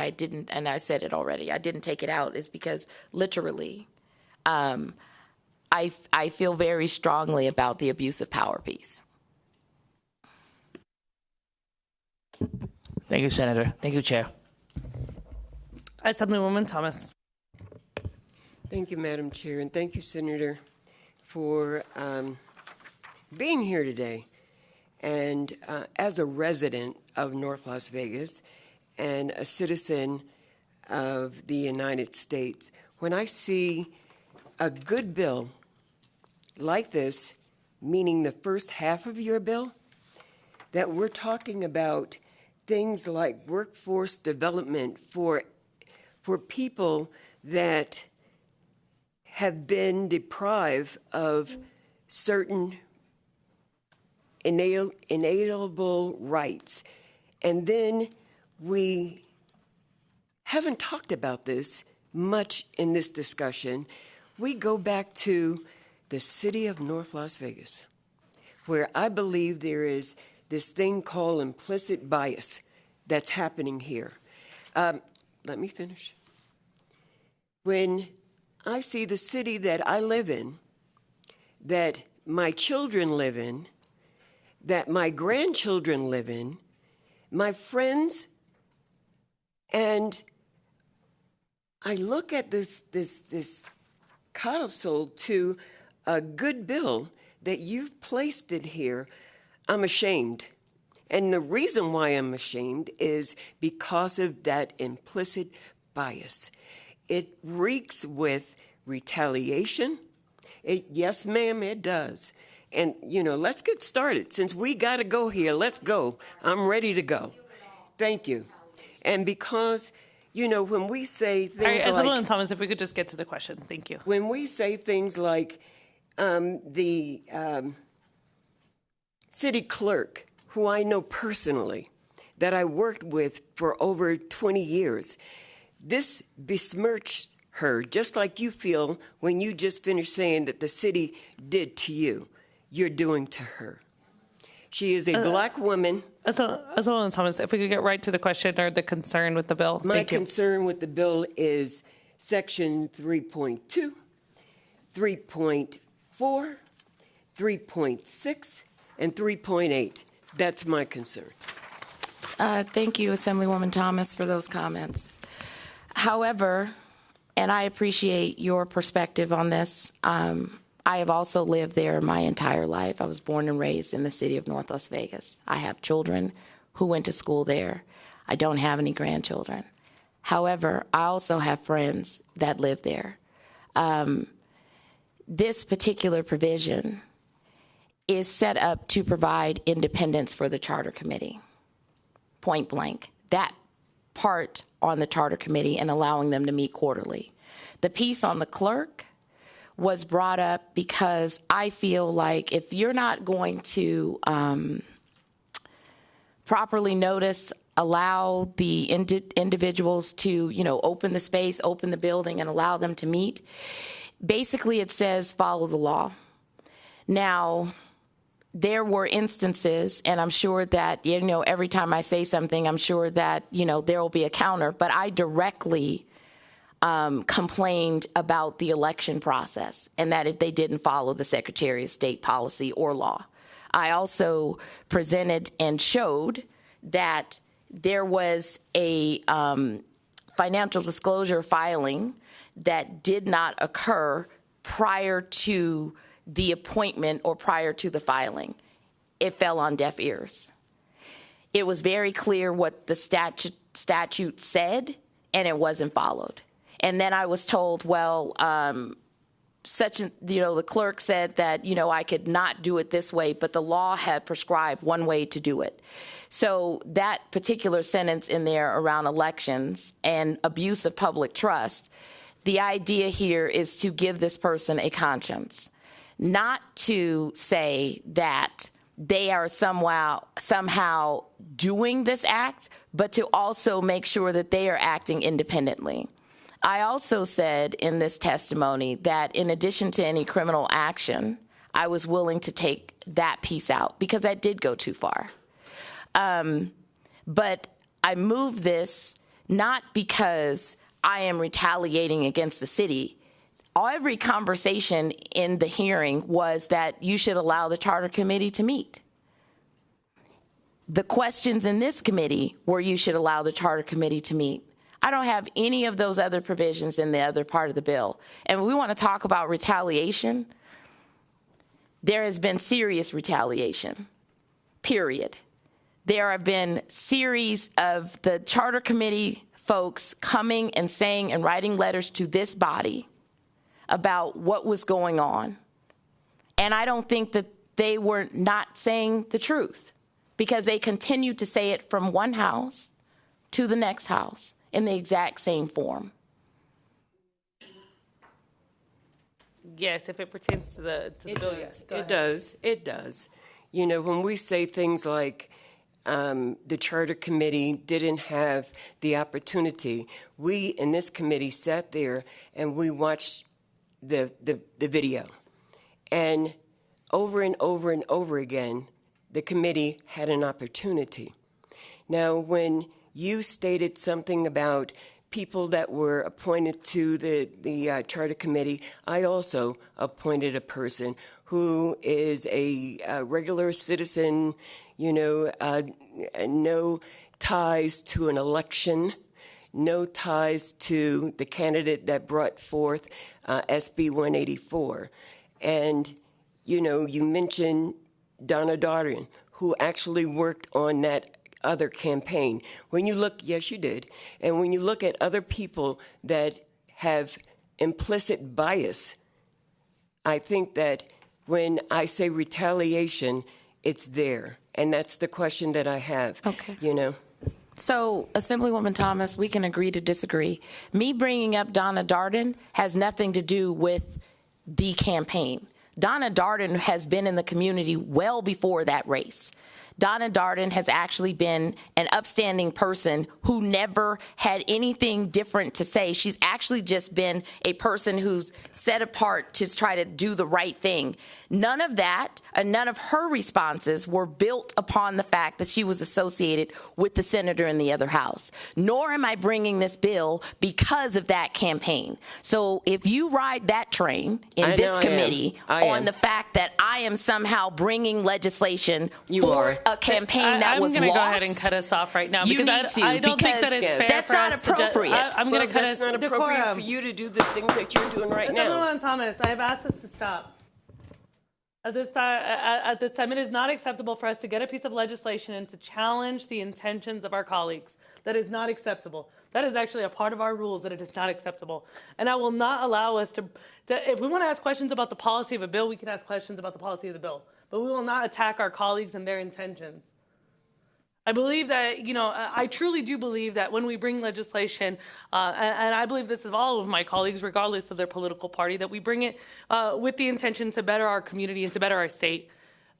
I didn't, and I said it already, I didn't take it out is because literally, I feel very strongly about the abuse of power piece. Thank you, Senator. Thank you, Chair. Assemblywoman Thomas. Thank you, Madam Chair, and thank you, Senator, for being here today. And as a resident of North Las Vegas and a citizen of the United States, when I see a good bill like this, meaning the first half of your bill, that we're talking about things like workforce development for people that have been deprived of certain inalienable rights. And then we haven't talked about this much in this discussion. We go back to the city of North Las Vegas, where I believe there is this thing called implicit bias that's happening here. Let me finish. When I see the city that I live in, that my children live in, that my grandchildren live in, my friends, and I look at this codicil to a good bill that you've placed it here, I'm ashamed. And the reason why I'm ashamed is because of that implicit bias. It reeks with retaliation. Yes, ma'am, it does. And, let's get started. Since we got to go here, let's go. I'm ready to go. Thank you. And because, when we say things All right, like... Thomas, if we could just get to the question. Thank you. When we say things like the city clerk, who I know personally, that I worked with for over 20 years, this besmirched her, just like you feel when you just finished saying that the city did to you, you're doing to her. She is a black woman. Thomas, if we could get right to the question or the concern with the bill. My concern with the bill is Section 3.2, 3.4, 3.6, and 3.8. That's my concern. Thank you, Assemblywoman Thomas, for those comments. However, and I appreciate your perspective on this, I have also lived there my entire life. I was born and raised in the city of North Las Vegas. I have children who went to school there. I don't have any grandchildren. However, I also have friends that live there. This particular provision is set up to provide independence for the Charter Committee, point blank. That part on the Charter Committee and allowing them to meet quarterly. The piece on the clerk was brought up because I feel like if you're not going to properly notice, allow the individuals to, open the space, open the building, and allow them to meet, basically it says follow the law. Now, there were instances, and I'm sure that, every time I say something, I'm sure that, there will be a counter, but I directly complained about the election process and that if they didn't follow the Secretary of State policy or law. I also presented and showed that there was a financial disclosure filing that did not occur prior to the appointment or prior to the filing. It fell on deaf ears. It was very clear what the statute said, and it wasn't followed. And then I was told, well, the clerk said that, I could not do it this way, but the law had prescribed one way to do it. So that particular sentence in there around elections and abuse of public trust, the idea here is to give this person a conscience, not to say that they are somehow doing this act, but to also make sure that they are acting independently. I also said in this testimony that in addition to any criminal action, I was willing to take that piece out because that did go too far. But I moved this not because I am retaliating against the city. Every conversation in the hearing was that you should allow the charter committee to meet. The questions in this committee were you should allow the charter committee to meet. I don't have any of those other provisions in the other part of the bill. And we want to talk about retaliation. There has been serious retaliation, period. There have been series of the charter committee folks coming and saying and writing letters to this body about what was going on. And I don't think that they were not saying the truth, because they continued to say it from one house to the next house in the exact same form. Yes, if it pertains to the bill, yes. Go ahead. It does. You know, when we say things like the charter committee didn't have the opportunity, we in this committee sat there and we watched the video. And over and over and over again, the committee had an opportunity. Now, when you stated something about people that were appointed to the charter committee, I also appointed a person who is a regular citizen, you know, no ties to an election, no ties to the candidate that brought forth SB 184. And, you know, you mentioned Donna Darden, who actually worked on that other campaign. When you look, yes, you did. And when you look at other people that have implicit bias, I think that when I say retaliation, it's there. And that's the question that I have. Okay. You know? So, Assemblywoman Thomas, we can agree to disagree. Me bringing up Donna Darden has nothing to do with the campaign. Donna Darden has been in the community well before that race. Donna Darden has actually been an upstanding person who never had anything different to say. She's actually just been a person who's set apart to try to do the right thing. None of that, none of her responses were built upon the fact that she was associated with the senator in the other house. Nor am I bringing this bill because of that campaign. So if you ride that train in this committee on the fact that I am somehow bringing legislation for a campaign that was lost, I'm going to go ahead and cut us off right now, you because need to, I don't think that it's fair that's for not us to appropriate. I'm going to cut us. That's not appropriate decorum. for you to do the things that you're doing right now. Assemblywoman Thomas, I have asked us to stop. At this time, it is not acceptable for us to get a piece of legislation and to challenge the intentions of our colleagues. That is not acceptable. That is actually a part of our rules, that it is not acceptable. And I will not allow us to if we want to ask questions about the policy of a bill, we can ask questions about the policy of the bill. But we will not attack our colleagues and their intentions. I believe that, you know, I truly do believe that when we bring legislation, and I believe this of all of my colleagues, regardless of their political party, that we bring it with the intention to better our community and to better our state.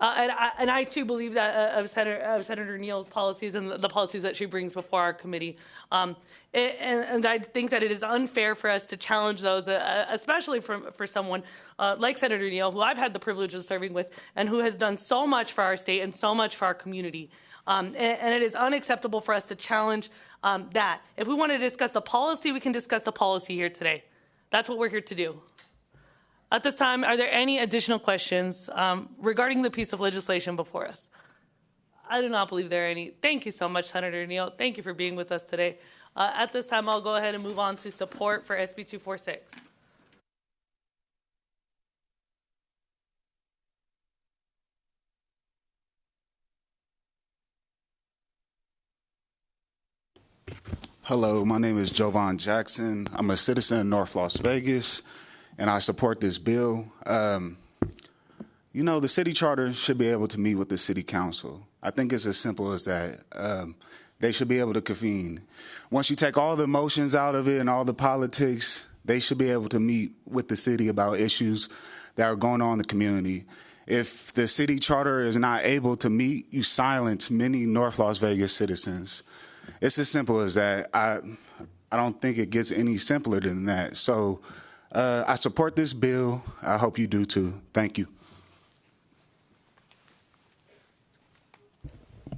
And I too believe that of Senator Neal's policies and the policies that she brings before our committee. And I think that it is unfair for us to challenge those, especially for someone like Senator Neal, who I've had the privilege of serving with and who has done so much for our state and so much for our community. And it is unacceptable for us to challenge that. If we want to discuss the policy, we can discuss the policy here today. That's what we're here to do. At this time, are there any additional questions regarding the piece of legislation before us? I do not believe there are any. Thank you so much, Senator Neal. Thank you for being with us today. At this time, I'll go ahead and move on to support for SB 246. Hello, my name is Jovan Jackson. I'm a citizen of North Las Vegas, and I support this bill. You know, the city charter should be able to meet with the city council. I think it's as simple as that. They should be able to convene. Once you take all the emotions out of it and all the politics, they should be able to meet with the city about issues that are going on in the community. If the city charter is not able to meet, you silence many North Las Vegas citizens. It's as simple as that. I don't think it gets any simpler than that. So I support this bill. I hope you do too. Thank you.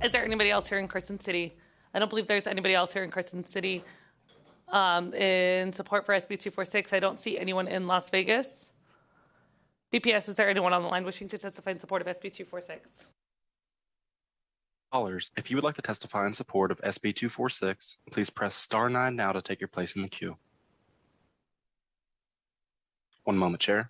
Is there anybody else here in Carson City? I don't believe there's anybody else here in Carson City. in support for SB 246. I don't see anyone in Las Vegas. BPS, is there anyone on the line wishing to testify in support of SB 246? Callers, if you would like to testify in support of SB 246, please press star 9 now to take your place in the queue. One moment, Chair.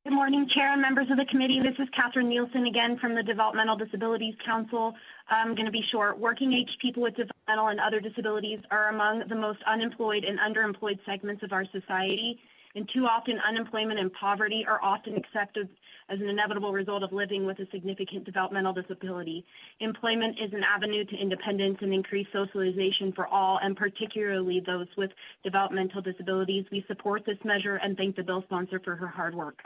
Good morning, Chair and members of the committee. This is Catherine Nielsen again from the Developmental Disabilities Council. I'm going to be short. Working age people with developmental and other disabilities are among the most unemployed and underemployed segments of our society. And too often, unemployment and poverty are often accepted as an inevitable result of living with a significant developmental disability. Employment is an avenue to independence and increased socialization for all, and particularly those with developmental disabilities. We support this measure and thank the bill sponsor for her hard work.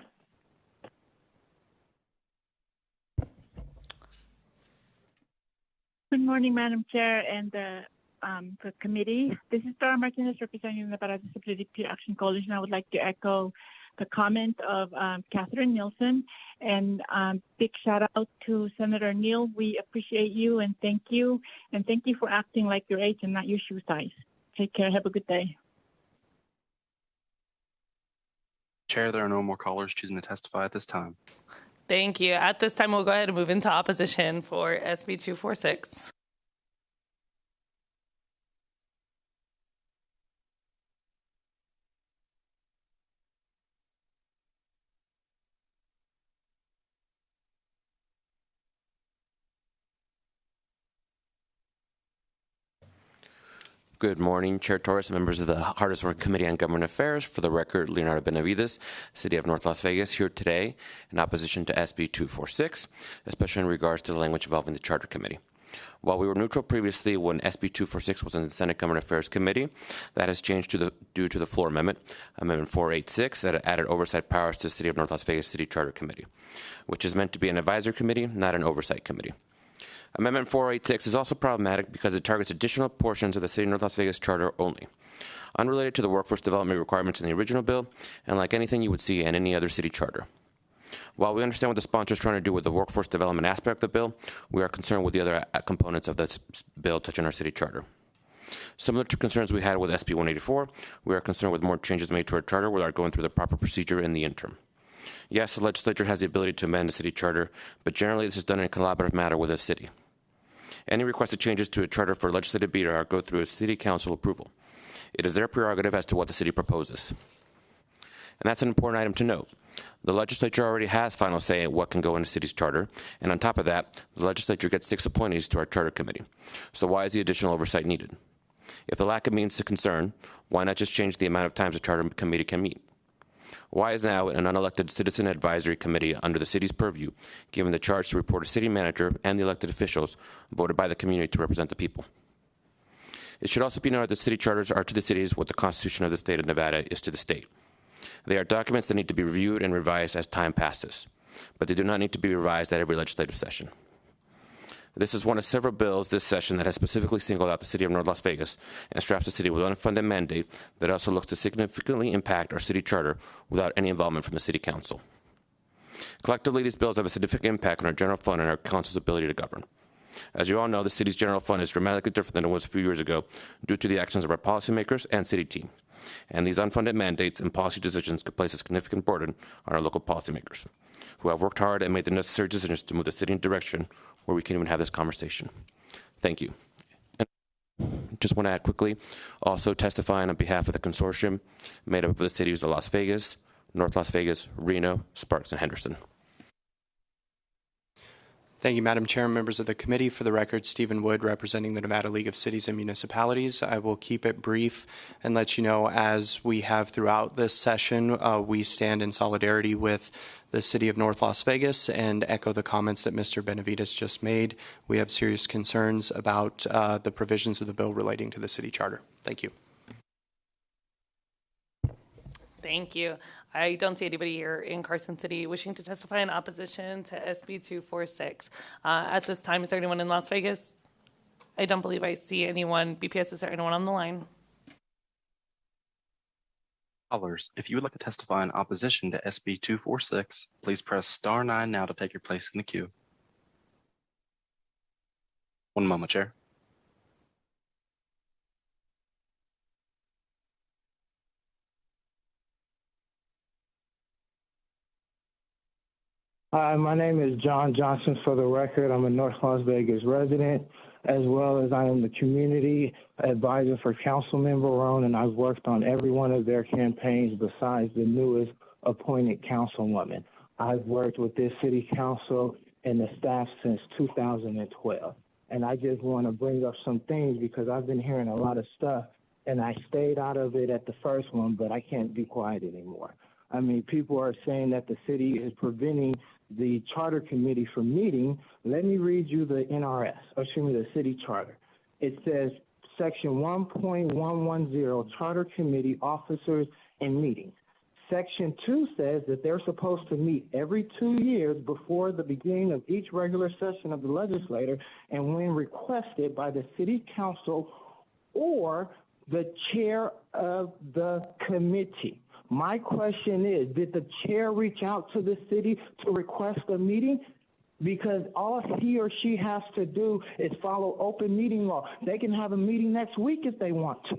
Good morning, Madam Chair and the committee. This is Dara Martinez representing the Nevada Disability Peer Action Coalition. I would like to echo the comment of Catherine Nielsen and big shout out to Senator Neal. We appreciate you and thank you. And thank you for acting like your age and not your shoe size. Take care. Have a good day. Chair, there are no more callers choosing to testify at this time. Thank you. At this time, we'll go ahead and move into opposition for SB 246. Good morning, Chair Torres, members of the Hardest Work Committee on Government Affairs. For the record, Leonardo Benavides, City of North Las Vegas, here today in opposition to SB 246, especially in regards to the language involving the Charter Committee. While we were neutral previously when SB 246 was in the Senate Government Affairs Committee, that has changed due to the floor amendment, Amendment 486, that added oversight powers to the City of North Las Vegas City Charter Committee, which is meant to be an advisory committee, not an oversight committee. Amendment 486 is also problematic because it targets additional portions of the City of North Las Vegas Charter only, unrelated to the workforce development requirements in the original bill, and like anything you would see in any other city charter. While we understand what the sponsor is trying to do with the workforce development aspect of the bill, we are concerned with the other components of this bill touching our city charter. Similar to concerns we had with SB 184, we are concerned with more changes made to our charter without going through the proper procedure in the interim. Yes, the legislature has the ability to amend the city charter, but generally this is done in a collaborative manner with the city. Any requested changes to a charter for legislative beta go through a city council approval. It is their prerogative as to what the city proposes. And that's an important item to note. The legislature already has final say at what can go in the city's charter, and on top of that, the legislature gets 6 appointees to our charter committee. So why is the additional oversight needed? If the lack of means to concern, why not just change the amount of times the charter committee can meet? Why is now an unelected citizen advisory committee under the city's purview given the charge to report a city manager and the elected officials voted by the community to represent the people? It should also be noted that city charters are to the cities what the Constitution of the state of Nevada is to the state. They are documents that need to be reviewed and revised as time passes, but they do not need to be revised at every legislative session. This is one of several bills this session that has specifically singled out the City of North Las Vegas and straps the city with an unfunded mandate that also looks to significantly impact our city charter without any involvement from the City Council. Collectively, these bills have a significant impact on our general fund and our council's ability to govern. As you all know, the city's general fund is dramatically different than it was a few years ago due to the actions of our policymakers and city team. And these unfunded mandates and policy decisions could place a significant burden on our local policymakers, who have worked hard and made the necessary decisions to move the city in a direction where we can even have this conversation. Thank you. And just want to add quickly, also testifying on behalf of the consortium made up of the cities of Las Vegas, North Las Vegas, Reno, Sparks, and Henderson. Thank you, Madam Chair and members of the committee. For the record, Stephen Wood, representing the Nevada League of Cities and Municipalities. I will keep it brief and let you know, as we have throughout this session, we stand in solidarity with the City of North Las Vegas and echo the comments that Mr. Benavides just made. We have serious concerns about the provisions of the bill relating to the city charter. Thank you. Thank you. I don't see anybody here in Carson City wishing to testify in opposition to SB 246. At this time, is there anyone in Las Vegas? I don't believe I see anyone. BPS, is there anyone on the line? Callers, if you would like to testify in opposition to SB 246, please press star 9 now to take your place in the queue. One moment, Chair. Hi, my name is John Johnson. For the record, I'm a North Las Vegas resident, as well as I am the community advisor for Councilmember Roan, and I've worked on every one of their campaigns besides the newest appointed councilwoman. I've worked with this city council and the staff since 2012. And I just want to bring up some things because I've been hearing a lot of stuff, and I stayed out of it at the first one, but I can't be quiet anymore. I mean, people are saying that the city is preventing the charter committee from meeting. Let me read you the the city charter. It says section 1.110, charter committee officers and meetings. Section 2 says that they're supposed to meet every 2 years before the beginning of each regular session of the legislature and when requested by the city council or the chair of the committee. My question is, did the chair reach out to the city to request a meeting? Because all he or she has to do is follow open meeting law. They can have a meeting next week if they want to.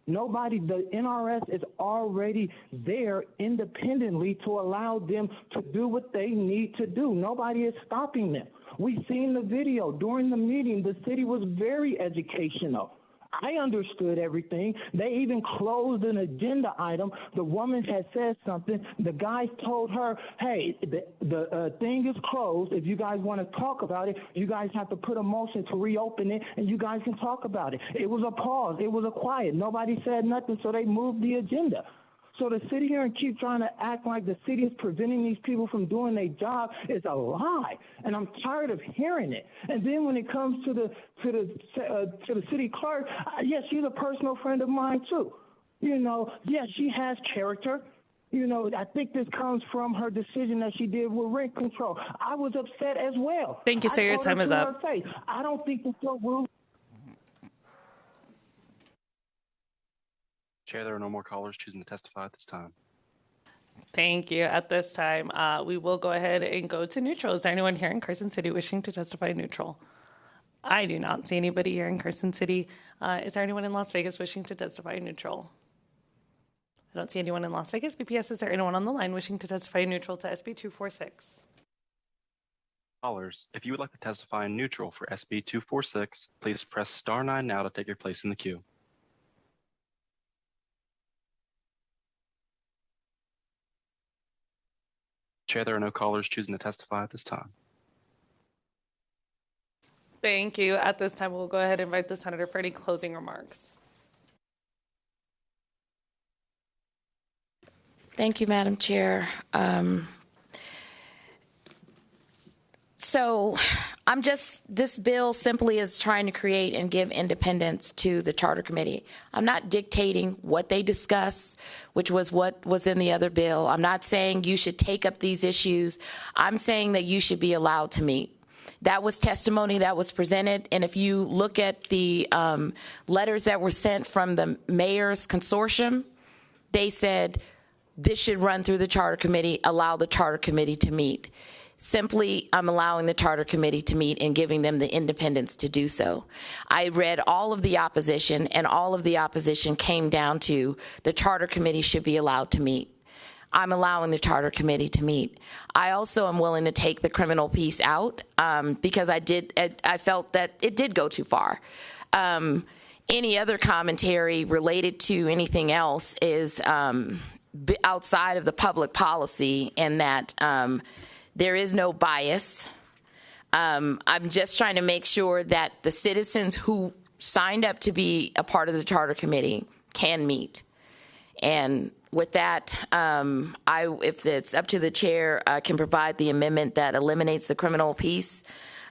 The NRS is already there independently to allow them to do what they need to do. Nobody is stopping them. We've seen the video. During the meeting, the city was very educational. I understood everything. They even closed an agenda item. The woman had said something. The guy told her, hey, the thing is closed. If you guys want to talk about it, you guys have to put a motion to reopen it, and you guys can talk about it. It was a pause. It was a quiet. Nobody said nothing, so they moved the agenda. So to sit here and keep trying to act like the city is preventing these people from doing their job is a lie, and I'm tired of hearing it. And then when it comes to the city clerk, yes, she's a personal friend of mine too. Yes, she has character. I think this comes from her decision that she did with rent control. I was upset as well. Thank you, sir. Your time is up. I don't think it's so rude. Chair, there are no more callers choosing to testify at this time. Thank you. At this time, we will go ahead and go to neutral. Is there anyone here in Carson City wishing to testify neutral? I do not see anybody here in Carson City. Is there anyone in Las Vegas wishing to testify neutral? I don't see anyone in Las Vegas. BPS, is there anyone on the line wishing to testify neutral to SB 246? Callers, if you would like to testify neutral for SB 246, please press star 9 now to take your place in the queue. Chair, there are no callers choosing to testify at this time. Thank you. At this time, we'll go ahead and invite the senator for any closing remarks. Thank you, Madam Chair. So this bill simply is trying to create and give independence to the Charter Committee. I'm not dictating what they discuss, which was what was in the other bill. I'm not saying you should take up these issues. I'm saying that you should be allowed to meet. That was testimony that was presented, and if you look at the letters that were sent from the mayor's consortium, they said this should run through the Charter Committee, allow the Charter Committee to meet. Simply, I'm allowing the Charter Committee to meet and giving them the independence to do so. I read all of the opposition, and all of the opposition came down to the Charter Committee should be allowed to meet. I'm allowing the Charter Committee to meet. I also am willing to take the criminal piece out because I felt that it did go too far. Any other commentary related to anything else is outside of the public policy, and that there is no bias. I'm just trying to make sure that the citizens who signed up to be a part of the Charter Committee can meet. And with that, if it's up to the chair, I can provide the amendment that eliminates the criminal piece.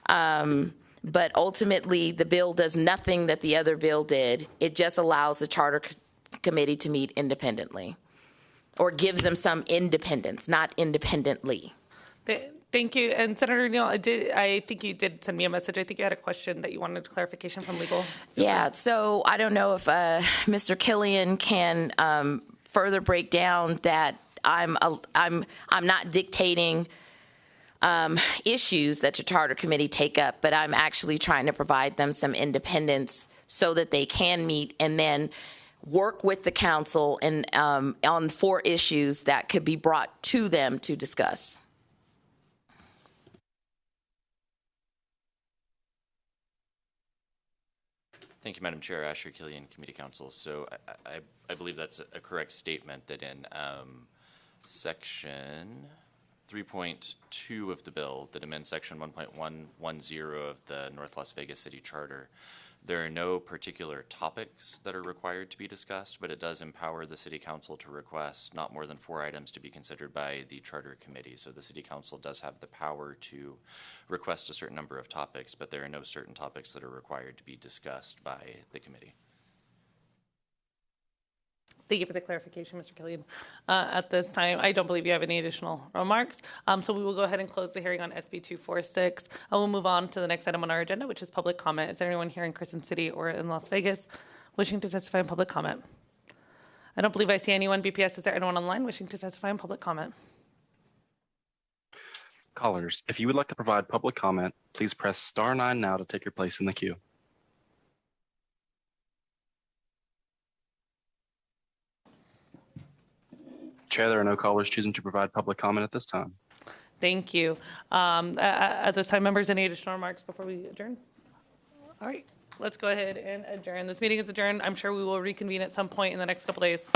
But ultimately, the bill does nothing that the other bill did. It just allows the Charter Committee to meet independently, or gives them some independence, not independently. Thank you. And Senator Neal, I think you did send me a message. I think you had a question that you wanted clarification from legal. Yeah, so I don't know if Mr. Killian can further break down that I'm not dictating issues that your charter committee take up, but I'm actually trying to provide them some independence so that they can meet and then work with the council and on 4 issues that could be brought to them to discuss. Thank you, Madam Chair. Asher Killian, Committee Counsel. So I believe that's a correct statement that in Section 3.2 of the bill that amends Section 1.110 of the North Las Vegas City Charter, there are no particular topics that are required to be discussed, but it does empower the City Council to request not more than 4 items to be considered by the Charter Committee. So the City Council does have the power to request a certain number of topics, but there are no certain topics that are required to be discussed by the committee. Thank you for the clarification, Mr. Killian. At this time, I don't believe you have any additional remarks, so we will go ahead and close the hearing on SB 246. I will move on to the next item on our agenda, which is public comment. Is there anyone here in Crescent City or in Las Vegas wishing to testify in public comment? I don't believe I see anyone. BPS, is there anyone online wishing to testify in public comment? Callers, if you would like to provide public comment, please press star 9 now to take your place in the queue. Chair, there are no callers choosing to provide public comment at this time. Thank you. At this time, members, any additional remarks before we adjourn? All right, let's go ahead and adjourn. This meeting is adjourned. I'm sure we will reconvene at some point in the next couple days.